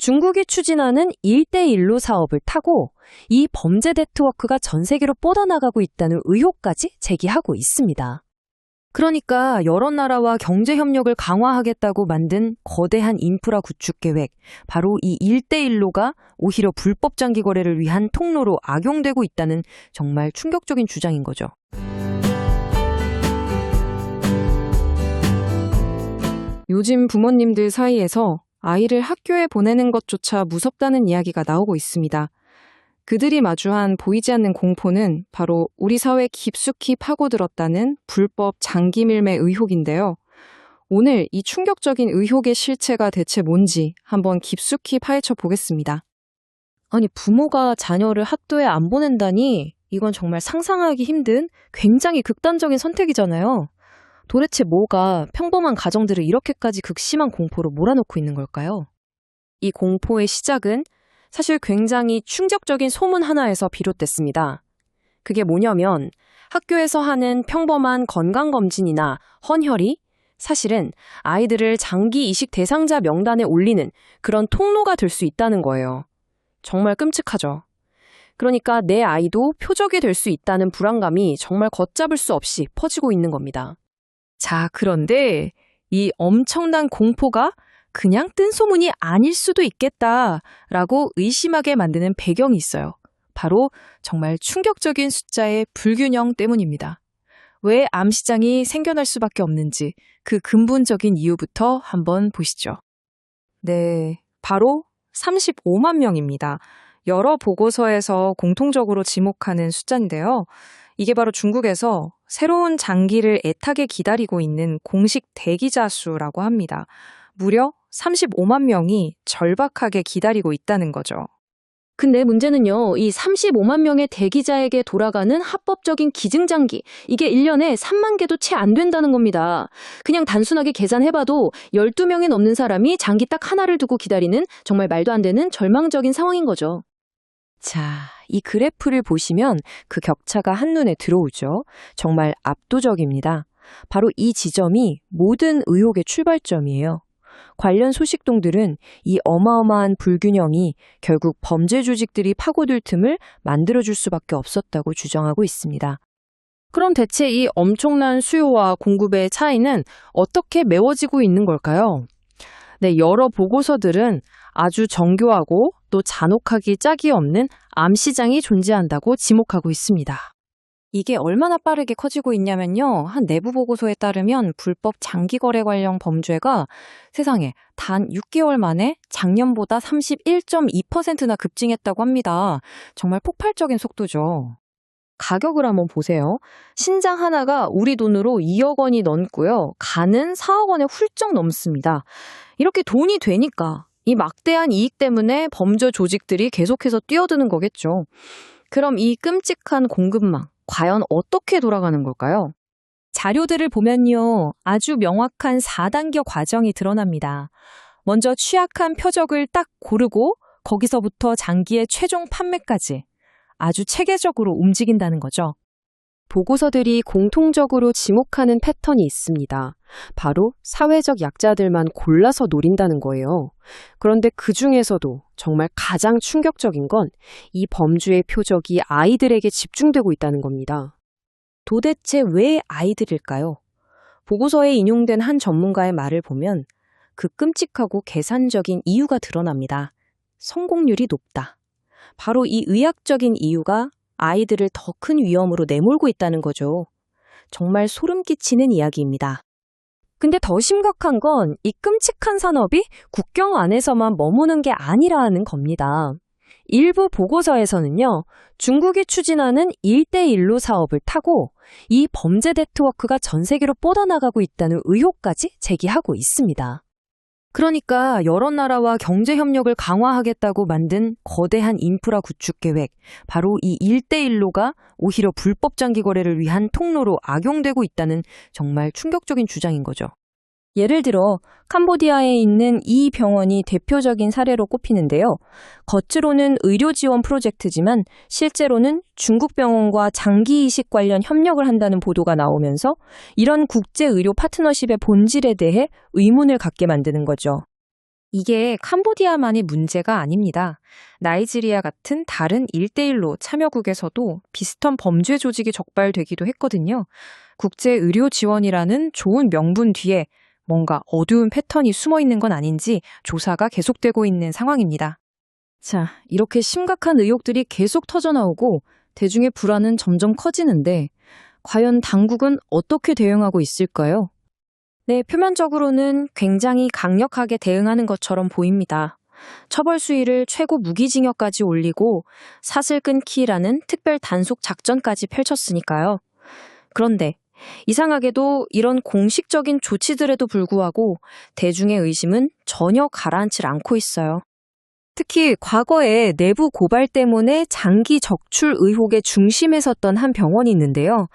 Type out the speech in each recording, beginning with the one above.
중국이 추진하는 1대1로 사업을 타고 이 범죄 네트워크가 전 세계로 뻗어나가고 있다는 의혹까지 제기하고 있습니다. 그러니까 여러 나라와 경제 협력을 강화하겠다고 만든 거대한 인프라 구축 계획, 바로 이 1대1로가 오히려 불법 장기 거래를 위한 통로로 악용되고 있다는 정말 충격적인 주장인 거죠. 요즘 부모님들 사이에서 아이를 학교에 보내는 것조차 무섭다는 이야기가 나오고 있습니다. 그들이 마주한 보이지 않는 공포는 바로 우리 사회에 깊숙이 파고들었다는 불법 장기 밀매 의혹인데요. 오늘 이 충격적인 의혹의 실체가 대체 뭔지 한번 깊숙이 파헤쳐 보겠습니다. 아니, 부모가 자녀를 학교에 안 보낸다니 이건 정말 상상하기 힘든 굉장히 극단적인 선택이잖아요. 도대체 뭐가 평범한 가정들을 이렇게까지 극심한 공포로 몰아넣고 있는 걸까요? 이 공포의 시작은 사실 굉장히 충격적인 소문 하나에서 비롯됐습니다. 그게 뭐냐면 학교에서 하는 평범한 건강검진이나 헌혈이 사실은 아이들을 장기 이식 대상자 명단에 올리는 그런 통로가 될 수 있다는 거예요. 정말 끔찍하죠. 그러니까 내 아이도 표적이 될 수 있다는 불안감이 정말 걷잡을 수 없이 퍼지고 있는 겁니다. 자, 그런데 이 엄청난 공포가 그냥 뜬 소문이 아닐 수도 있겠다라고 의심하게 만드는 배경이 있어요. 바로 정말 충격적인 숫자의 불균형 때문입니다. 왜 암시장이 생겨날 수밖에 없는지 그 근본적인 이유부터 한번 보시죠. 네, 바로 35만 명입니다. 여러 보고서에서 공통적으로 지목하는 숫자인데요. 이게 바로 중국에서 새로운 장기를 애타게 기다리고 있는 공식 대기자 수라고 합니다. 무려 35만 명이 절박하게 기다리고 있다는 거죠. 근데 문제는요, 이 35만 명의 대기자에게 돌아가는 합법적인 기증장기, 이게 1년에 3만 개도 채 안 된다는 겁니다. 그냥 단순하게 계산해봐도 12명이 넘는 사람이 장기 딱 하나를 두고 기다리는 정말 말도 안 되는 절망적인 상황인 거죠. 자, 이 그래프를 보시면 그 격차가 한눈에 들어오죠. 정말 압도적입니다. 바로 이 지점이 모든 의혹의 출발점이에요. 관련 소식통들은 이 어마어마한 불균형이 결국 범죄 조직들이 파고들 틈을 만들어줄 수밖에 없었다고 주장하고 있습니다. 그럼 대체 이 엄청난 수요와 공급의 차이는 어떻게 메워지고 있는 걸까요? 네, 여러 보고서들은 아주 정교하고 또 잔혹하기 짝이 없는 암시장이 존재한다고 지목하고 있습니다. 이게 얼마나 빠르게 커지고 있냐면요. 한 내부 보고서에 따르면 불법 장기 거래 관련 범죄가 세상에 단 6개월 만에 작년보다 31.2%나 급증했다고 합니다. 정말 폭발적인 속도죠. 가격을 한번 보세요. 신장 하나가 우리 돈으로 2억 원이 넘고요. 간은 4억 원에 훌쩍 넘습니다. 이렇게 돈이 되니까 이 막대한 이익 때문에 범죄 조직들이 계속해서 뛰어드는 거겠죠. 그럼 이 끔찍한 공급망, 과연 어떻게 돌아가는 걸까요? 자료들을 보면요, 아주 명확한 4단계 과정이 드러납니다. 먼저 취약한 표적을 딱 고르고 거기서부터 장기의 최종 판매까지 아주 체계적으로 움직인다는 거죠. 보고서들이 공통적으로 지목하는 패턴이 있습니다. 바로 사회적 약자들만 골라서 노린다는 거예요. 그런데 그 중에서도 정말 가장 충격적인 건 이 범주의 표적이 아이들에게 집중되고 있다는 겁니다. 도대체 왜 아이들일까요? 보고서에 인용된 한 전문가의 말을 보면 그 끔찍하고 계산적인 이유가 드러납니다. 성공률이 높다. 바로 이 의학적인 이유가 아이들을 더 큰 위험으로 내몰고 있다는 거죠. 정말 소름 끼치는 이야기입니다. 근데 더 심각한 건 이 끔찍한 산업이 국경 안에서만 머무는 게 아니라는 겁니다. 일부 보고서에서는요, 중국이 추진하는 1대1로 사업을 타고 이 범죄 네트워크가 전 세계로 뻗어나가고 있다는 의혹까지 제기하고 있습니다. 그러니까 여러 나라와 경제 협력을 강화하겠다고 만든 거대한 인프라 구축 계획, 바로 이 1대1로가 오히려 불법 장기 거래를 위한 통로로 악용되고 있다는 정말 충격적인 주장인 거죠. 예를 들어 캄보디아에 있는 이 병원이 대표적인 사례로 꼽히는데요. 겉으로는 의료 지원 프로젝트지만 실제로는 중국 병원과 장기 이식 관련 협력을 한다는 보도가 나오면서 이런 국제 의료 파트너십의 본질에 대해 의문을 갖게 만드는 거죠. 이게 캄보디아만의 문제가 아닙니다. 나이지리아 같은 다른 1대1로 참여국에서도 비슷한 범죄 조직이 적발되기도 했거든요. 국제의료 지원이라는 좋은 명분 뒤에 뭔가 어두운 패턴이 숨어 있는 건 아닌지 조사가 계속되고 있는 상황입니다. 자, 이렇게 심각한 의혹들이 계속 터져나오고 대중의 불안은 점점 커지는데 과연 당국은 어떻게 대응하고 있을까요? 네, 표면적으로는 굉장히 강력하게 대응하는 것처럼 보입니다. 처벌 수위를 최고 무기징역까지 올리고 사슬 끊기라는 특별 단속 작전까지 펼쳤으니까요. 그런데 이상하게도 이런 공식적인 조치들에도 불구하고 대중의 의심은 전혀 가라앉질 않고 있어요. 특히 과거에 내부 고발 때문에 장기 적출 의혹의 중심에 섰던 한 병원이 있는데요.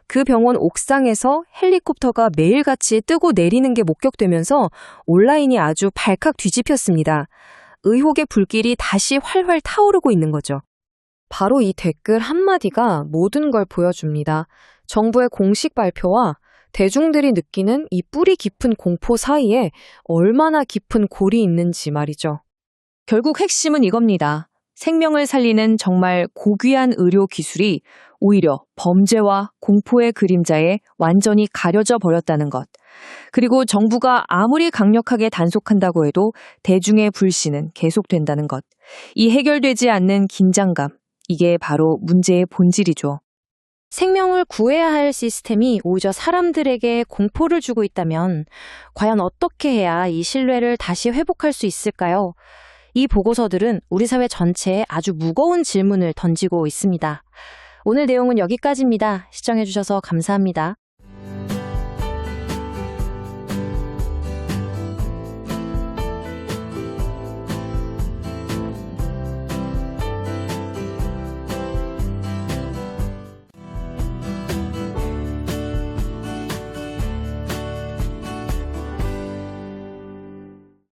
그 병원 옥상에서 헬리콥터가 매일같이 뜨고 내리는 게 목격되면서 온라인이 아주 발칵 뒤집혔습니다. 의혹의 불길이 다시 활활 타오르고 있는 거죠. 바로 이 댓글 한마디가 모든 걸 보여줍니다. 정부의 공식 발표와 대중들이 느끼는 이 뿌리 깊은 공포 사이에 얼마나 깊은 골이 있는지 말이죠. 결국 핵심은 이겁니다. 생명을 살리는 정말 고귀한 의료 기술이 오히려 범죄와 공포의 그림자에 완전히 가려져 버렸다는 것. 그리고 정부가 아무리 강력하게 단속한다고 해도 대중의 불신은 계속된다는 것. 이 해결되지 않는 긴장감, 이게 바로 문제의 본질이죠. 생명을 구해야 할 시스템이 오히려 사람들에게 공포를 주고 있다면 과연 어떻게 해야 이 신뢰를 다시 회복할 수 있을까요? 이 보고서들은 우리 사회 전체에 아주 무거운 질문을 던지고 있습니다. 오늘 내용은 여기까지입니다. 시청해주셔서 감사합니다.